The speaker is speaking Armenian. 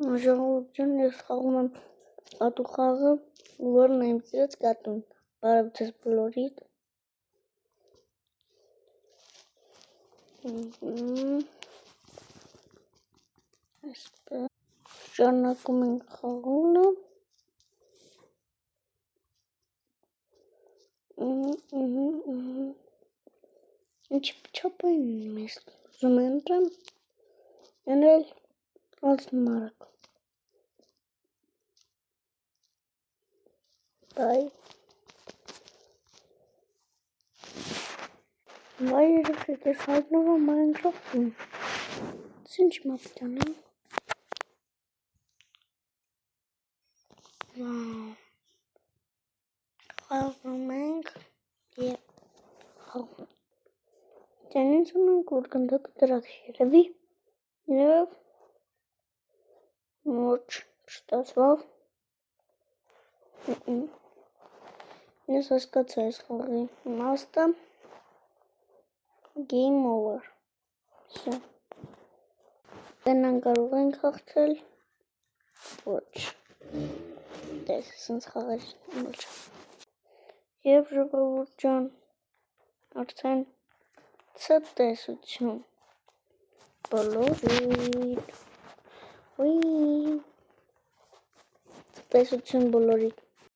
Ժողովուրդ ես խաղում եմ կատու խաղը, որն է իմ սիրած կատուն։ Բարև ձեզ բոլորիդ։ Շարունակում ենք խաղումը։ Ինչ չափային մեզ ուզում եմ ենել անցնմարակ։ Բայ։ Բայ երեխեք ես հայտնվում եմ Minecraft-ում։ Ինչ մապտ անեմ։ Խաղում ենք և խաղում։ Ճանից ունենք, որ գնդակը դրակ երևի, և մոչ չտասվավ, ես հասկացա այս խաղի իմաստը, game over, տենան կարող ենք հաղթել, ոչ, տես սենց խաղեր ոչ, և ժողովուրդ ջան, արդեն ցտեսություն, բոլորիդ, ցտեսություն բոլորիդ,